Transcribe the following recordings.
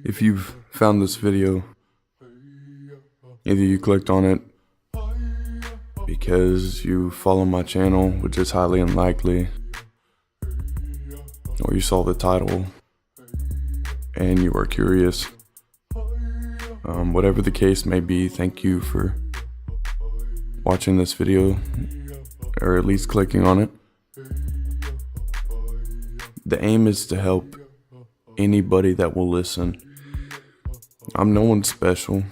If you've found this video, either you clicked on it because you follow my channel, which is highly unlikely, or you saw the title and you are curious. Whatever the case may be, thank you for watching this video, or at least clicking on it. The aim is to help anybody that will listen. I'm no one special,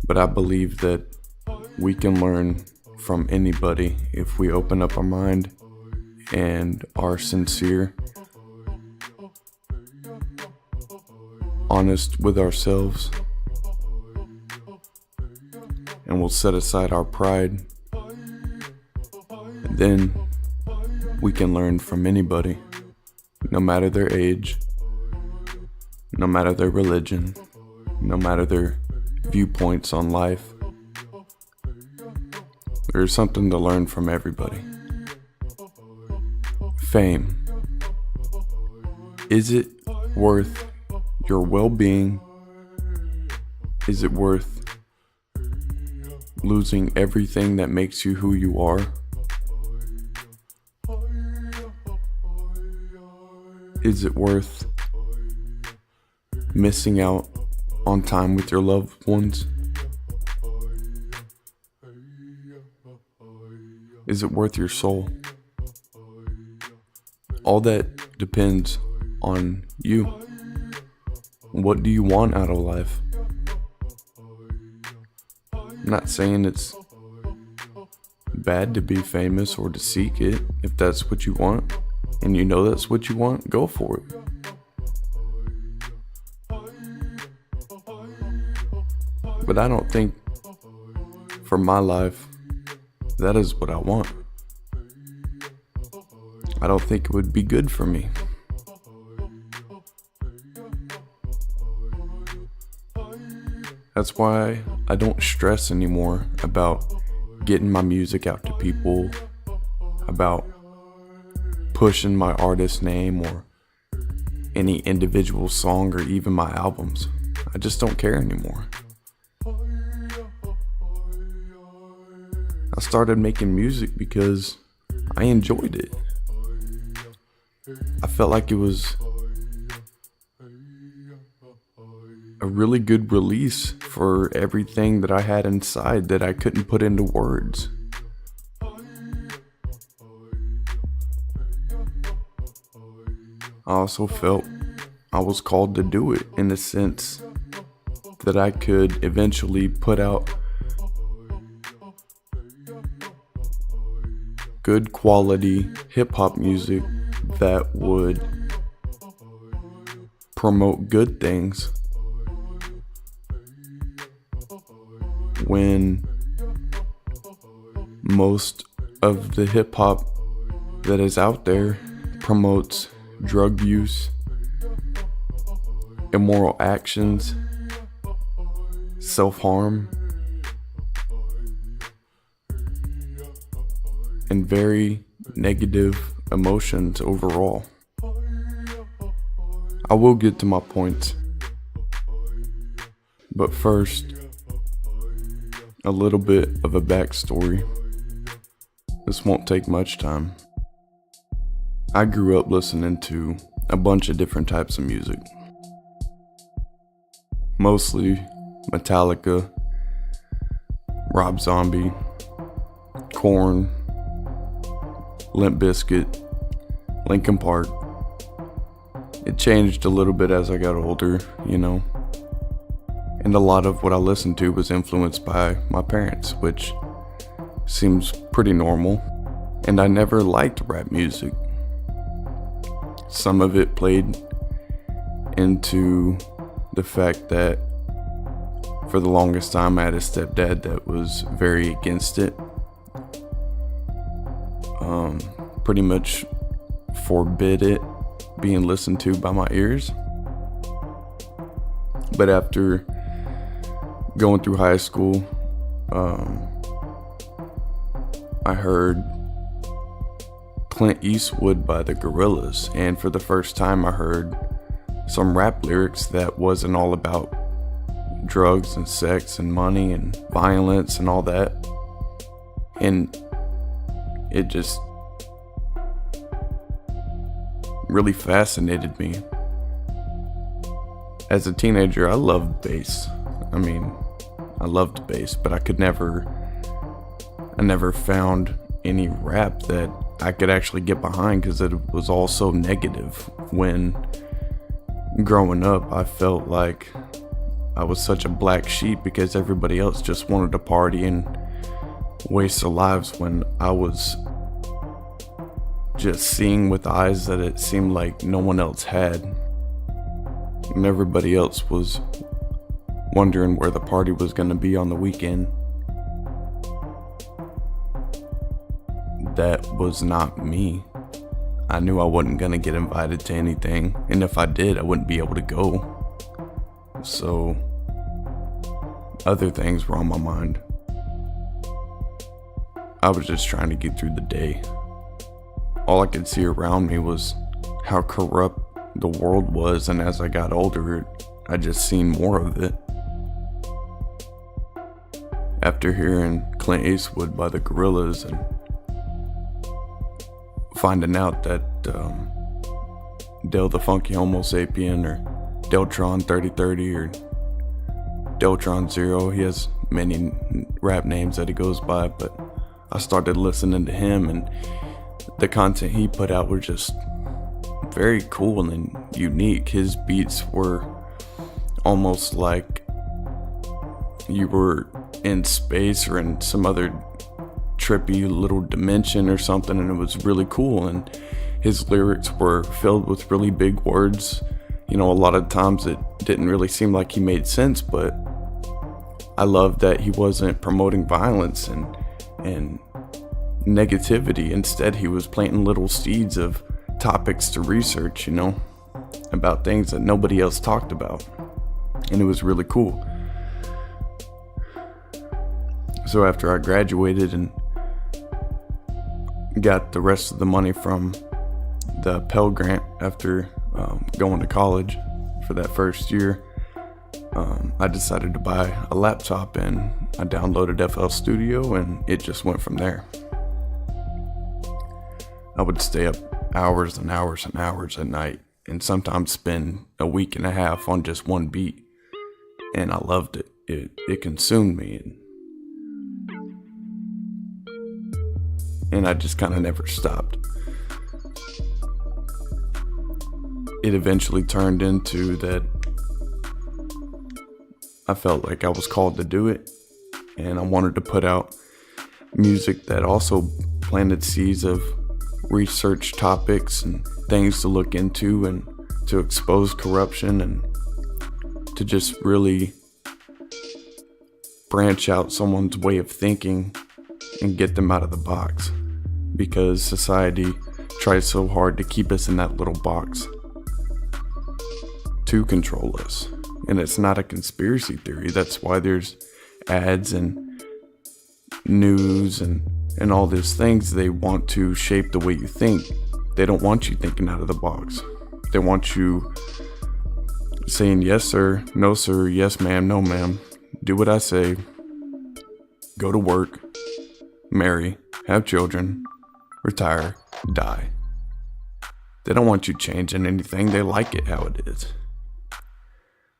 but I believe that we can learn from anybody if we open up our mind and are sincere, honest with ourselves, and we'll set aside our pride. And then we can learn from anybody, no matter their age, no matter their religion, no matter their viewpoints on life. There's something to learn from everybody. Fame. Is it worth your well-being? Is it worth losing everything that makes you who you are? Is it worth missing out on time with your loved ones? Is it worth your soul? All that depends on you. What do you want out of life? I'm not saying it's bad to be famous or to seek it. If that's what you want, and you know that's what you want, go for it. But I don't think for my life that is what I want. I don't think it would be good for me. That's why I don't stress anymore about getting my music out to people, about pushing my artist name or any individual song or even my albums. I just don't care anymore. I started making music because I enjoyed it. I felt like it was a really good release for everything that I had inside that I couldn't put into words. I also felt I was called to do it in the sense that I could eventually put out good quality hip-hop music that would promote good things when most of the hip-hop that is out there promotes drug use, immoral actions, self-harm, and very negative emotions overall. I will get to my points, but first, a little bit of a backstory. This won't take much time. I grew up listening to a bunch of different types of music. Mostly Metallica, Rob Zombie, Korn, Limp Bizkit, Linkin Park. It changed a little bit as I got older, you know. And a lot of what I listened to was influenced by my parents, which seems pretty normal. And I never liked rap music. Some of it played into the fact that for the longest time I had a stepdad that was very against it. Pretty much forbid it being listened to by my ears. But after going through high school, I heard Clint Eastwood by the Gorillaz, and for the first time I heard some rap lyrics that wasn't all about drugs and sex and money and violence and all that. And it just really fascinated me. As a teenager, I loved bass. I mean, I loved bass, but I never found any rap that I could actually get behind because it was all so negative. When growing up, I felt like I was such a black sheep because everybody else just wanted to party and waste their lives, when I was just seeing with eyes that it seemed like no one else had. And everybody else was wondering where the party was going to be on the weekend. That was not me. I knew I wasn't going to get invited to anything, and if I did, I wouldn't be able to go. So other things were on my mind. I was just trying to get through the day. All I could see around me was how corrupt the world was, and as I got older, I just seen more of it. After hearing Clint Eastwood by the Gorillaz and finding out that Del the Funky Homo Sapien, or Deltron 3030, or Deltron Zero, he has many rap names that he goes by, but I started listening to him, and the content he put out were just very cool and unique. His beats were almost like you were in space or in some other trippy little dimension or something, and it was really cool. And his lyrics were filled with really big words. You know, a lot of times it didn't really seem like he made sense, but I loved that he wasn't promoting violence and negativity. Instead, he was planting little seeds of topics to research, you know, about things that nobody else talked about. And it was really cool. So after I graduated and got the rest of the money from the Pell Grant after going to college for that first year, I decided to buy a laptop, and I downloaded FL Studio, and it just went from there. I would stay up hours and hours and hours at night, and sometimes spend a week and a half on just one beat, and I loved it. It consumed me, and I just kind of never stopped. It eventually turned into that I felt like I was called to do it, and I wanted to put out music that also planted seeds of research topics and things to look into, and to expose corruption, and to just really branch out someone's way of thinking and get them out of the box, because society tries so hard to keep us in that little box to control us. And it's not a conspiracy theory. That's why there's ads and news and all these things. They want to shape the way you think. They don't want you thinking out of the box. They want you saying yes sir, no sir, yes ma'am, no ma'am, do what I say, go to work, marry, have children, retire, die. They don't want you changing anything. They like it how it is.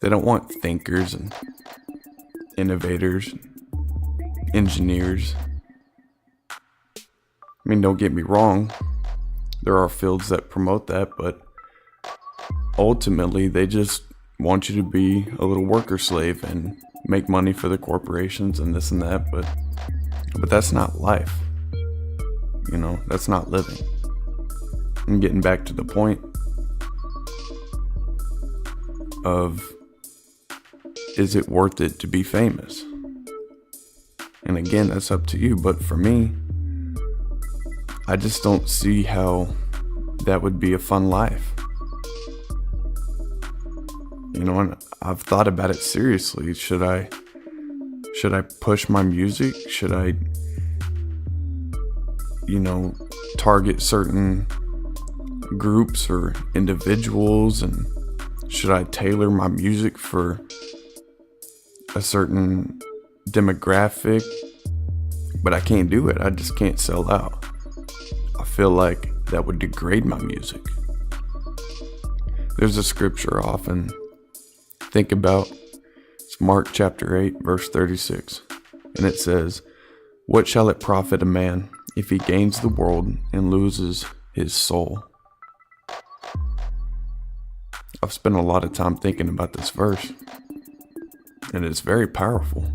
They don't want thinkers and innovators, engineers. I mean, don't get me wrong, there are fields that promote that, but ultimately they just want you to be a little worker slave and make money for the corporations and this and that, but that's not life. You know, that's not living. And getting back to the point of, is it worth it to be famous? And again, that's up to you, but for me, I just don't see how that would be a fun life. You know, and I've thought about it seriously. Should I push my music? Should I, you know, target certain groups or individuals? And Should I tailor my music for a certain demographic? But I can't do it. I just can't sell out. I feel like that would degrade my music. There's a scripture I often think about. It's Mark chapter 8, verse 36. And it says, "What shall it profit a man if he gains the world and loses his soul?" I've spent a lot of time thinking about this verse, and it's very powerful.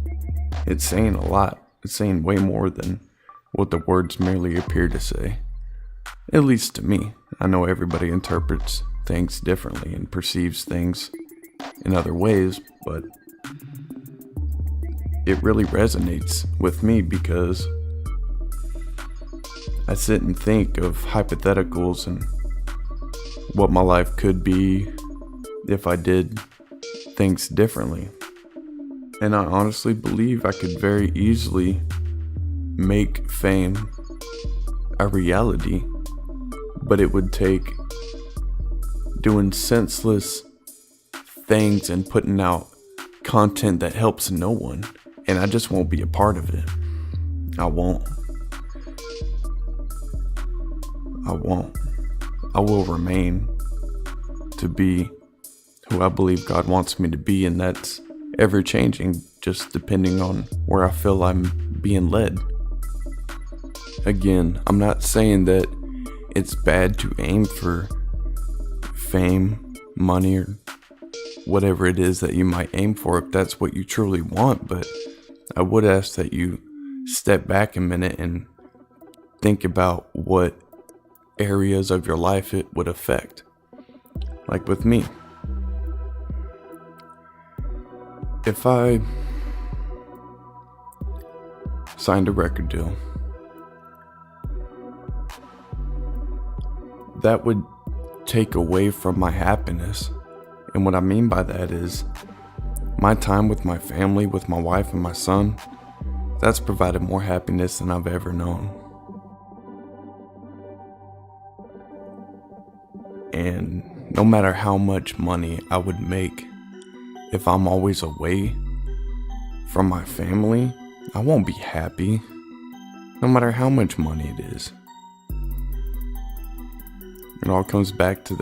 It's saying a lot. It's saying way more than what the words merely appear to say. At least to me. I know everybody interprets things differently and perceives things in other ways, but it really resonates with me because I sit and think of hypotheticals and what my life could be if I did things differently. And I honestly believe I could very easily make fame a reality, but it would take doing senseless things and putting out content that helps no one, and I just won't be a part of it. I won't. I will remain to be who I believe God wants me to be, and that's ever changing, just depending on where I feel I'm being led. Again, I'm not saying that it's bad to aim for fame, money, or whatever it is that you might aim for if that's what you truly want, but I would ask that you step back a minute and think about what areas of your life it would affect. Like with me, if I signed a record deal, that would take away from my happiness. And what I mean by that is my time with my family, with my wife and my son, that's provided more happiness than I've ever known. And no matter how much money I would make, if I'm always away from my family, I won't be happy, no matter how much money it is. It all comes back to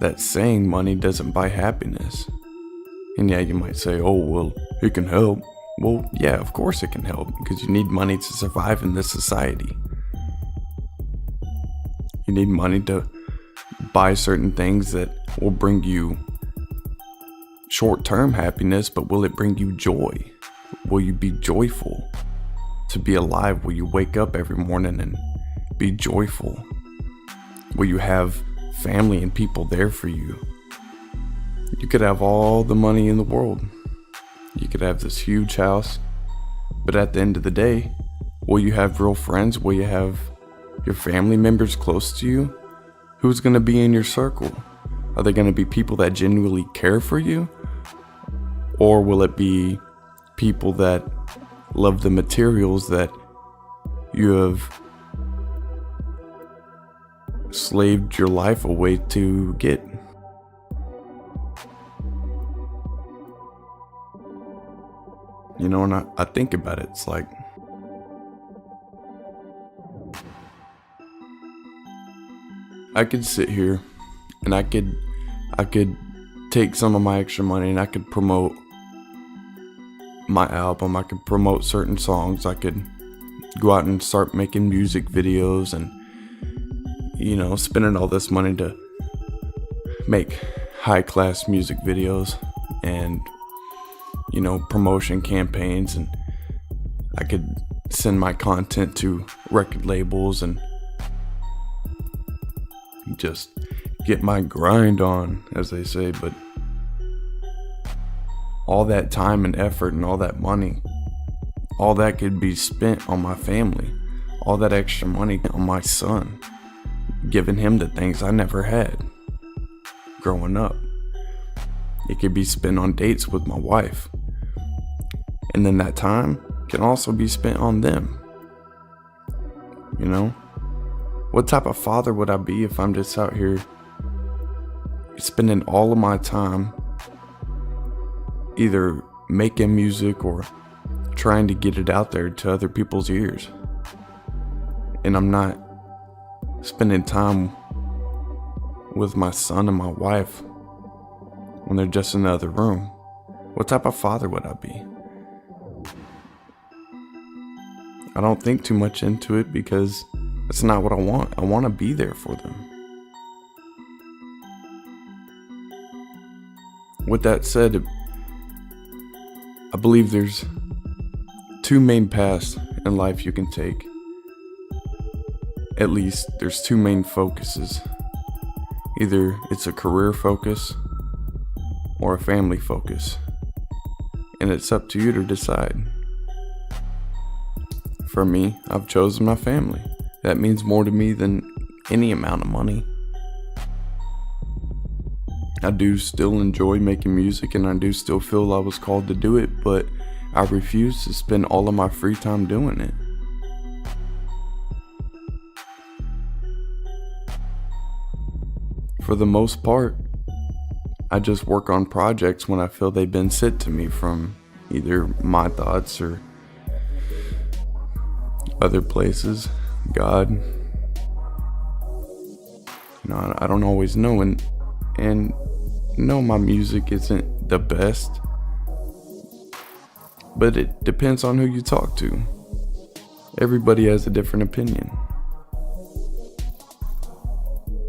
that saying, money doesn't buy happiness. And yeah, you might say, oh, well, it can help. Well, yeah, of course it can help, because you need money to survive in this society. You need money to buy certain things that will bring you short-term happiness, but will it bring you joy? Will you be joyful to be alive? Will you wake up every morning and be joyful? Will you have family and people there for you? You could have all the money in the world. You could have this huge house, but at the end of the day, will you have real friends? Will you have your family members close to you? Who's going to be in your circle? Are they going to be people that genuinely care for you? Or will it be people that love the materials that you have slaved your life away to get? You know, and I think about it, it's like, I could sit here and I could take some of my extra money and I could promote my album. I could promote certain songs. I could go out and start making music videos and, you know, spending all this money to make high-class music videos and, you know, promotion campaigns, and I could send my content to record labels and just get my grind on, as they say. But all that time and effort and all that money, all that could be spent on my family, all that extra money on my son, giving him the things I never had growing up. It could be spent on dates with my wife, and then that time can also be spent on them. You know, what type of father would I be if I'm just out here spending all of my time either making music or trying to get it out there to other people's ears. And I'm not spending time with my son and my wife when they're just in the other room. What type of father would I be? I don't think too much into it because that's not what I want. I want to be there for them. With that said, I believe there's two main paths in life you can take. At least there's two main focuses. Either it's a career focus or a family focus. And it's up to you to decide. For me, I've chosen my family. That means more to me than any amount of money. I do still enjoy making music, and I do still feel I was called to do it, but I refuse to spend all of my free time doing it. For the most part, I just work on projects when I feel they've been sent to me from either my thoughts or other places, God. I don't always know, and no, my music isn't the best, but it depends on who you talk to. Everybody has a different opinion.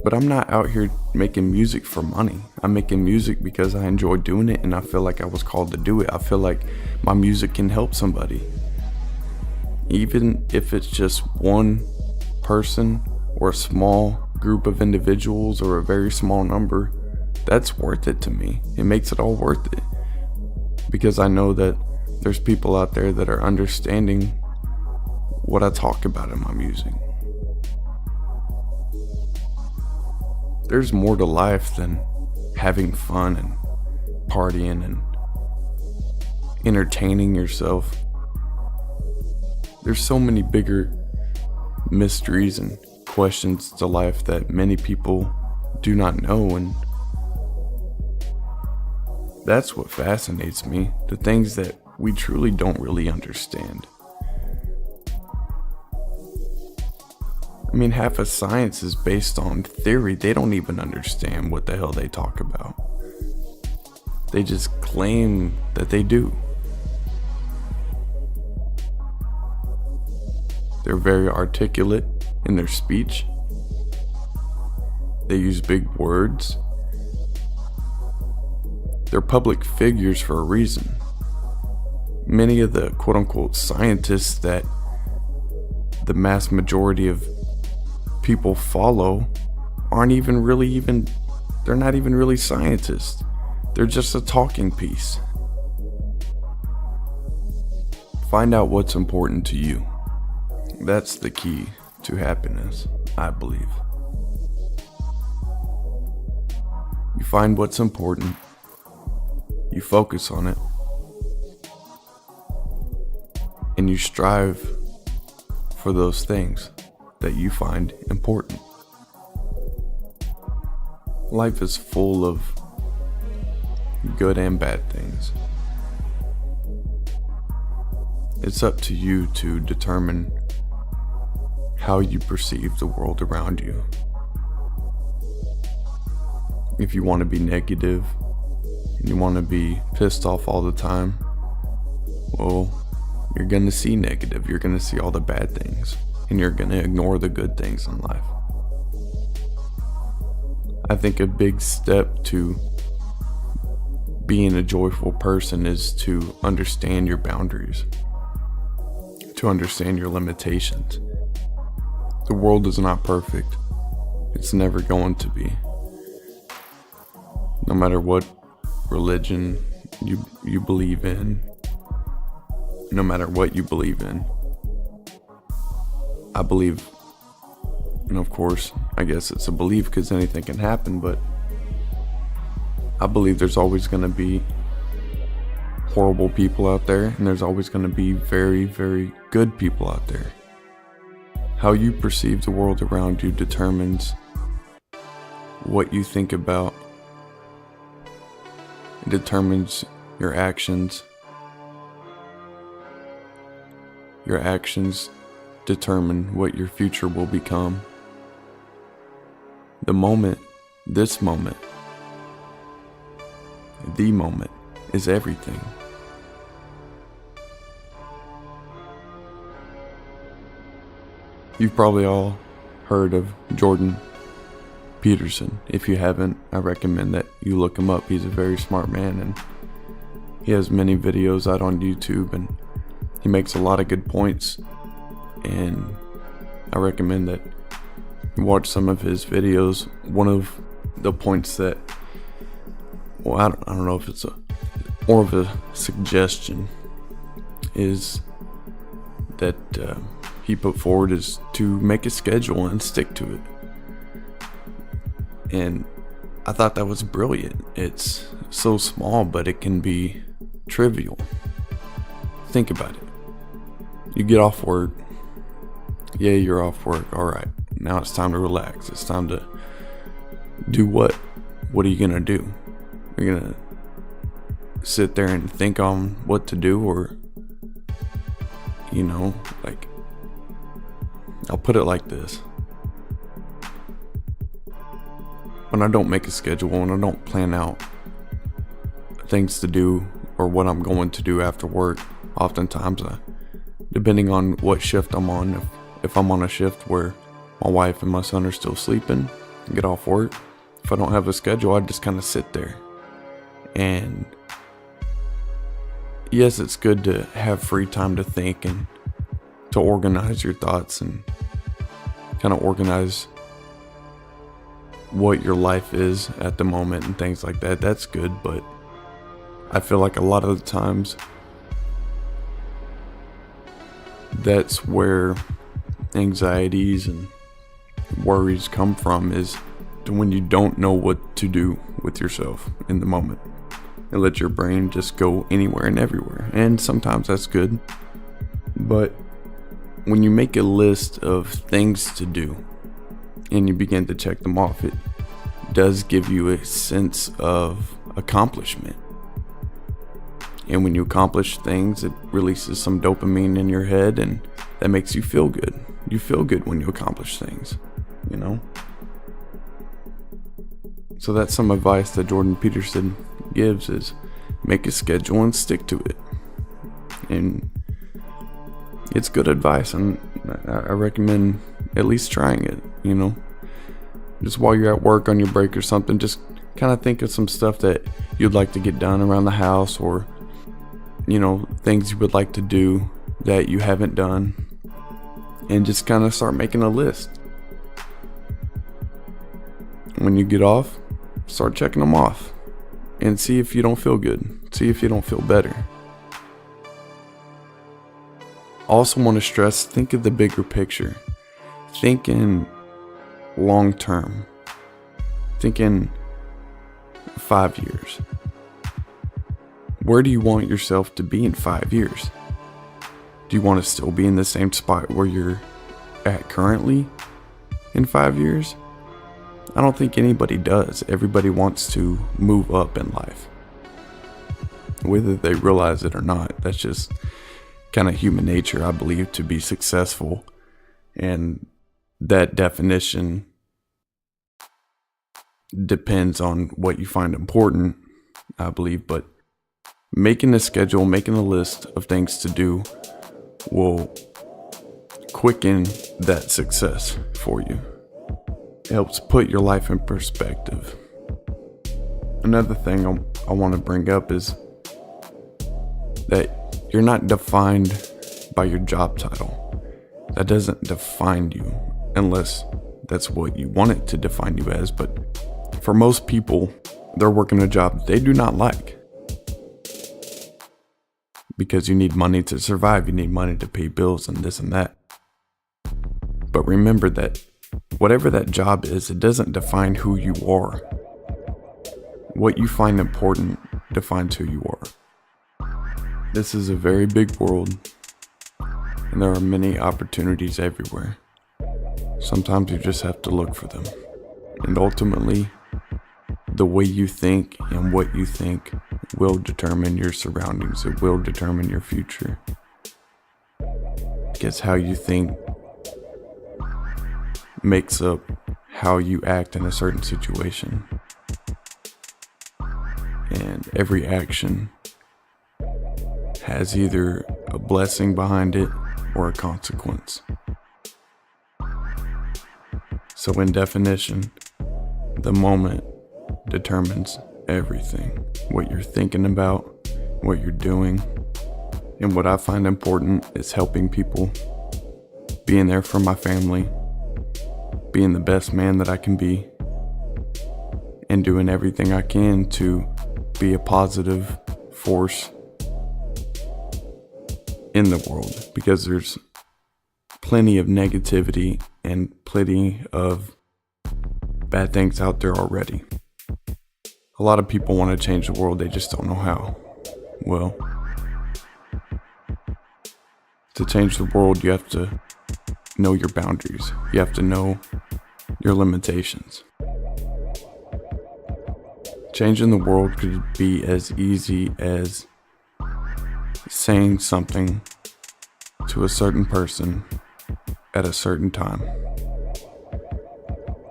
But I'm not out here making music for money. I'm making music because I enjoy doing it, and I feel like I was called to do it. I feel like my music can help somebody. Even if it's just one person or a small group of individuals or a very small number, that's worth it to me. It makes it all worth it. Because I know that there's people out there that are understanding what I talk about in my music. There's more to life than having fun and partying and entertaining yourself. There's so many bigger mysteries and questions to life that many people do not know, and that's what fascinates me, the things that we truly don't really understand. I mean, half of science is based on theory. They don't even understand what the hell they talk about. They just claim that they do. They're very articulate in their speech. They use big words. They're public figures for a reason. Many of the quote-unquote scientists that the mass majority of people follow they're not even really scientists. They're just a talking piece. Find out what's important to you. That's the key to happiness, I believe. You find what's important, you focus on it, and you strive for those things that you find important. Life is full of good and bad things. It's up to you to determine how you perceive the world around you. If you want to be negative and you want to be pissed off all the time, well, you're going to see negative. You're going to see all the bad things, and you're going to ignore the good things in life. I think a big step to being a joyful person is to understand your boundaries, to understand your limitations. The world is not perfect. It's never going to be. No matter what religion you believe in, no matter what you believe in, I believe, and of course, I guess it's a belief because anything can happen, but I believe there's always going to be horrible people out there, and there's always going to be very, very good people out there. How you perceive the world around you determines what you think about determines your actions. Your actions determine what your future will become. The moment is everything. You've probably all heard of Jordan Peterson. If you haven't, I recommend that you look him up. He's a very smart man, and he has many videos out on YouTube, and he makes a lot of good points, and I recommend that you watch some of his videos. One of the points that, well, I don't know if it's more of a suggestion, is that he put forward is to make a schedule and stick to it. And I thought that was brilliant. It's so small, but it can be trivial. Think about it. You get off work. Yeah, you're off work. All right. Now it's time to relax. It's time to do what? What are you going to do? You're going to sit there and think on what to do, or, like, I'll put it like this. When I don't make a schedule, when I don't plan out things to do or what I'm going to do after work, oftentimes, depending on what shift I'm on, if I'm on a shift where my wife and my son are still sleeping, I get off work. If I don't have a schedule, I just kind of sit there. And yes, it's good to have free time to think and to organize your thoughts and kind of organize what your life is at the moment and things like that. That's good, but I feel like a lot of the times that's where anxieties and worries come from, is when you don't know what to do with yourself in the moment and let your brain just go anywhere and everywhere. And sometimes that's good, but when you make a list of things to do and you begin to check them off, it does give you a sense of accomplishment. And when you accomplish things, it releases some dopamine in your head, and that makes you feel good. You feel good when you accomplish things, So that's some advice that Jordan Peterson gives, is make a schedule and stick to it. And it's good advice, and I recommend at least trying it, Just while you're at work on your break or something, just kind of think of some stuff that you'd like to get done around the house, or, things you would like to do that you haven't done, and just kind of start making a list. When you get off, start checking them off and see if you don't feel good. See if you don't feel better. Also want to stress, think of the bigger picture. Think in long term. Think in 5 years. Where do you want yourself to be in 5 years? Do you want to still be in the same spot where you're at currently in 5 years? I don't think anybody does. Everybody wants to move up in life, whether they realize it or not. That's just kind of human nature, I believe, to be successful. And that definition depends on what you find important, I believe. But making a schedule, making a list of things to do will quicken that success for you. It helps put your life in perspective. Another thing I want to bring up is that you're not defined by your job title. That doesn't define you, unless that's what you want it to define you as. But for most people, they're working a job they do not like, because you need money to survive. You need money to pay bills and this and that. But remember that whatever that job is, it doesn't define who you are. What you find important defines who you are. This is a very big world, and there are many opportunities everywhere. Sometimes you just have to look for them. And ultimately, the way you think and what you think will determine your surroundings. It will determine your future. Because how you think makes up how you act in a certain situation. And every action has either a blessing behind it or a consequence. So in definition, the moment determines everything. What you're thinking about, what you're doing. And what I find important is helping people, being there for my family, being the best man that I can be, and doing everything I can to be a positive force in the world, because there's plenty of negativity and plenty of bad things out there already. A lot of people want to change the world, they just don't know how. Well, to change the world, you have to know your boundaries. You have to know your limitations. Changing the world could be as easy as saying something to a certain person at a certain time.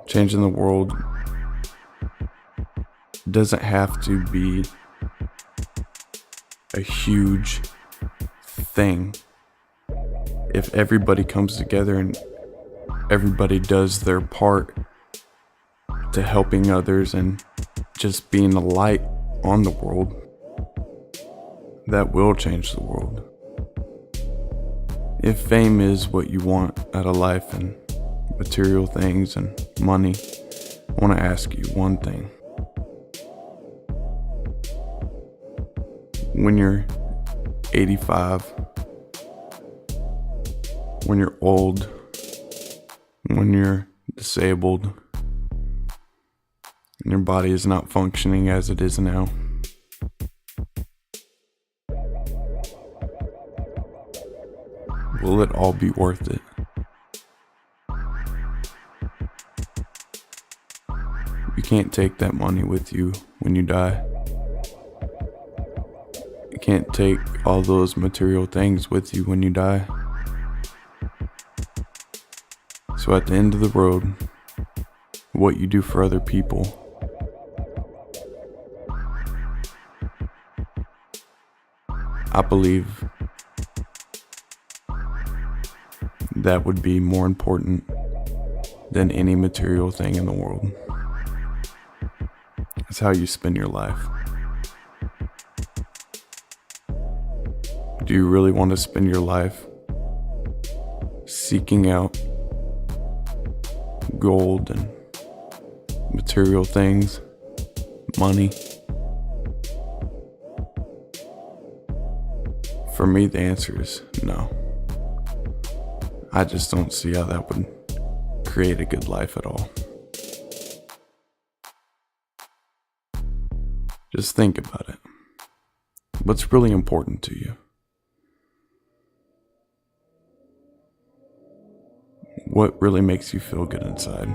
Changing the world doesn't have to be a huge thing. If everybody comes together and everybody does their part to helping others and just being a light on the world, that will change the world. If fame is what you want out of life and material things and money, I want to ask you one thing. When you're 85, when you're old, when you're disabled, and your body is not functioning as it is now, will it all be worth it? You can't take that money with you when you die. You can't take all those material things with you when you die. So at the end of the road, what you do for other people I believe that would be more important than any material thing in the world. It's how you spend your life. Do you really want to spend your life seeking out gold and material things, money? For me, the answer is no. I just don't see how that would create a good life at all. Just think about it. What's really important to you? What really makes you feel good inside?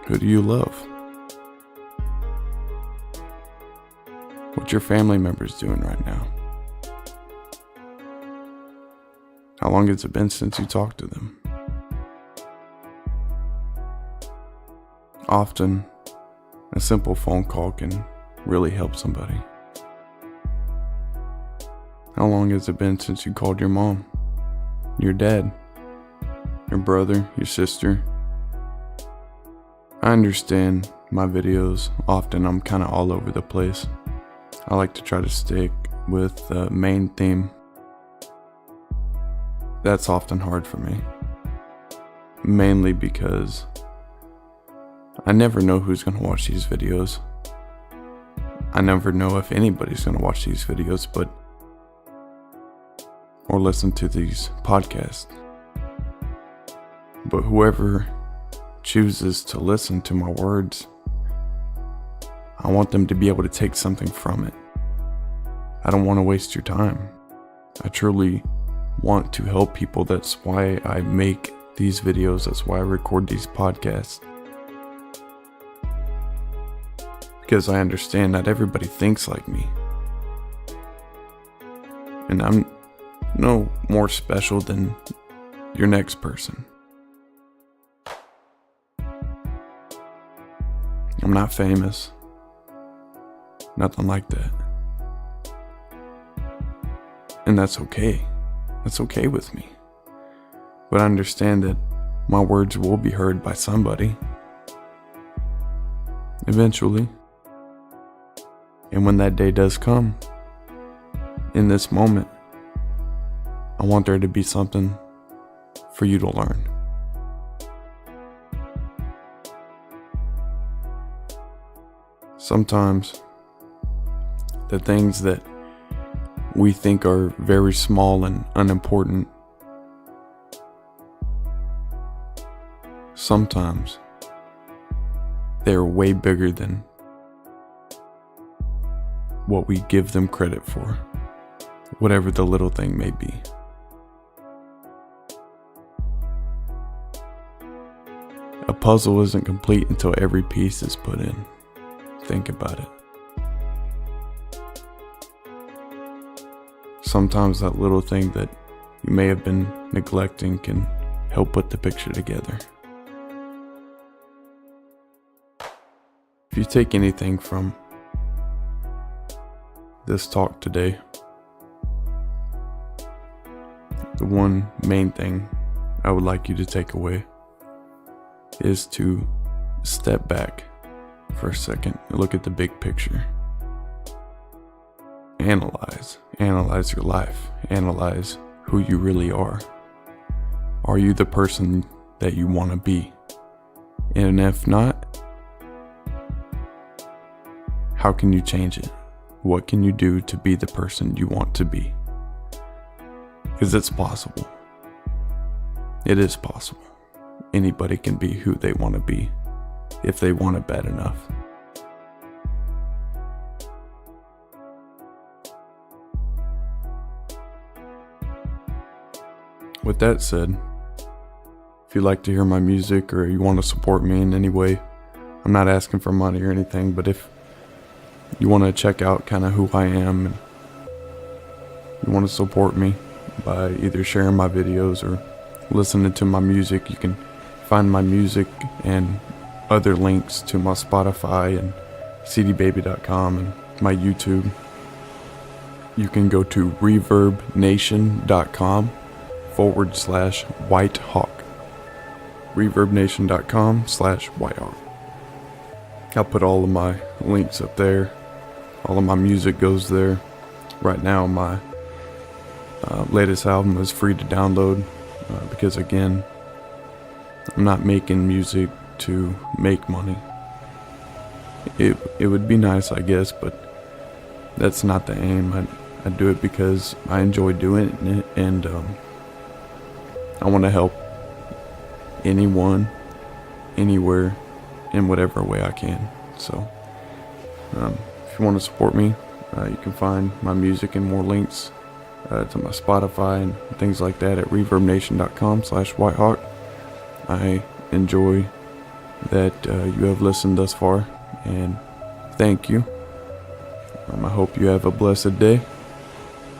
Who do you love? What your family members doing right now? How long has it been since you talked to them? Often, a simple phone call can really help somebody. How long has it been since you called your mom, your dad, your brother, your sister? I understand my videos, often I'm kind of all over the place. I like to try to stick with the main theme. That's often hard for me. Mainly because I never know who's going to watch these videos. I never know if anybody's going to watch these videos, or listen to these podcasts. But whoever chooses to listen to my words, I want them to be able to take something from it. I don't want to waste your time. I truly want to help people. That's why I make these videos. That's why I record these podcasts. Because I understand not everybody thinks like me. And I'm no more special than your next person. I'm not famous. Nothing like that. And that's okay. That's okay with me. But I understand that my words will be heard by somebody. Eventually. And when that day does come, in this moment, I want there to be something for you to learn. Sometimes the things that we think are very small and unimportant, sometimes they're way bigger than what we give them credit for, whatever the little thing may be. A puzzle isn't complete until every piece is put in. Think about it. Sometimes that little thing that you may have been neglecting can help put the picture together. If you take anything from this talk today, the one main thing I would like you to take away is to step back for a second and look at the big picture. Analyze your life. Analyze who you really are. Are you the person that you want to be? And if not, how can you change it? What can you do to be the person you want to be? Because it's possible. It is possible. Anybody can be who they want to be if they want it bad enough. With that said, if you'd like to hear my music or you want to support me in any way, I'm not asking for money or anything, but if you want to check out kind of who I am and you want to support me by either sharing my videos or listening to my music, you can find my music and other links to my Spotify and cdbaby.com and my YouTube. You can go to reverbnation.com/whitehawk. reverbnation.com/whitehawk. I'll put all of my links up there. All of my music goes there. Right now my latest album is free to download because again, I'm not making music to make money. It would be nice, I guess, but that's not the aim. I do it because I enjoy doing it, and I want to help anyone, anywhere, in whatever way I can. So if you want to support me, you can find my music and more links to my Spotify and things like that at reverbnation.com/whitehawk. I enjoy that you have listened thus far, and thank you. I hope you have a blessed day,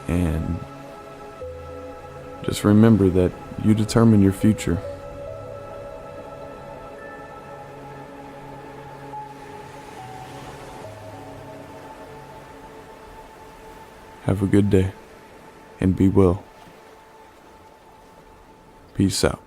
and just remember that you determine your future. Have a good day, and be well. Peace out.